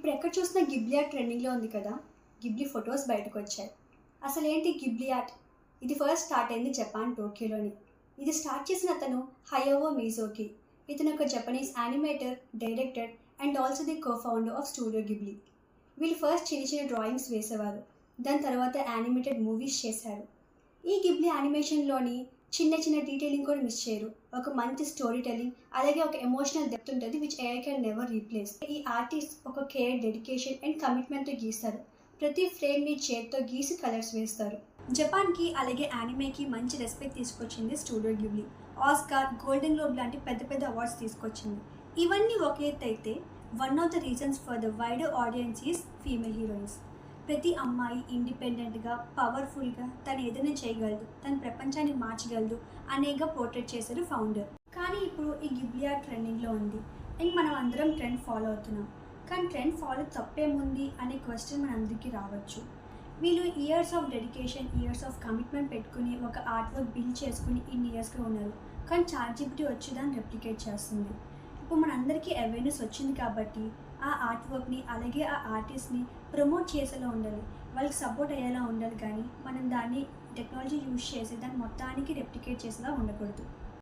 ఇప్పుడు ఎక్కడ చూసినా గిబ్లీ ఆర్ట్ ట్రెండింగ్లో ఉంది కదా. గిబ్లీ ఫొటోస్ బయటకు వచ్చాయి. అసలు ఏంటి గిబ్లీ ఆర్ట్? ఇది ఫస్ట్ స్టార్ట్ అయింది జపాన్ టోక్యోలోని. ఇది స్టార్ట్ చేసిన అతను హయోవో మిజోకి. ఇతను ఒక Japanese animator, director and also the co founder of studio Ghibli. వీళ్ళు ఫస్ట్ చిన్న చిన్న డ్రాయింగ్స్ వేసేవారు. దాని తర్వాత యానిమేటెడ్ మూవీస్ చేశారు. ఈ గిబ్లీ యానిమేషన్లోని చిన్న చిన్న డీటెయిలింగ్ కూడా మిస్ చేయరు. ఒక మంచి స్టోరీ టెల్లింగ్, అలాగే ఒక ఎమోషనల్ డెప్త్ ఉంటుంది which AI can never replace. ఈ ఆర్టిస్ట్ ఒక కేర్, డెడికేషన్ అండ్ కమిట్మెంట్తో గీస్తారు. ప్రతి ఫ్రేమ్ని చేత్తో గీసి కలర్స్ వేస్తారు. జపాన్కి అలాగే యానిమేకి మంచి రెస్పెక్ట్ తీసుకొచ్చింది studio Ghibli. Oscar, golden globe లాంటి పెద్ద పెద్ద అవార్డ్స్ తీసుకొచ్చింది. ఇవన్నీ ఒక ఎత్తు అయితే one of the reasons for the wider audience is female heroines. ప్రతి అమ్మాయి ఇండిపెండెంట్గా, పవర్ఫుల్గా తను ఏదైనా చేయగలదు, తన ప్రపంచాన్ని మార్చగలదు అనేగా పోర్ట్రేట్ చేశారు ఫౌండర్. కానీ ఇప్పుడు ఈ గిబ్లీ ఆర్ట్ ట్రెండింగ్లో ఉంది అండ్ మనం అందరం ట్రెండ్ ఫాలో అవుతున్నాం. కానీ ట్రెండ్ ఫాలో తప్పేముంది అనే క్వశ్చన్ మన అందరికీ రావచ్చు. వీళ్ళు years of dedication, years of commitment పెట్టుకుని ఒక ఆర్ట్ వర్క్ బిల్డ్ చేసుకుని ఇన్ని ఇయర్స్గా ఉన్నారు. కానీ చాట్‌జిపిటి వచ్చి దాన్ని రెప్లికేట్ చేస్తుంది. ఇప్పుడు మనందరికీ అవేర్నెస్ వచ్చింది కాబట్టి ఆ ఆర్ట్ వర్క్ని అలాగే ఆ ఆర్టిస్ట్ని ప్రమోట్ చేసేలా ఉండాలి, వాళ్ళకి సపోర్ట్ అయ్యేలా ఉండాలి. కానీ మనం దాన్ని టెక్నాలజీ యూజ్ చేసి దాన్ని మొత్తానికి రెప్లికేట్ చేసేలా ఉండకూడదు.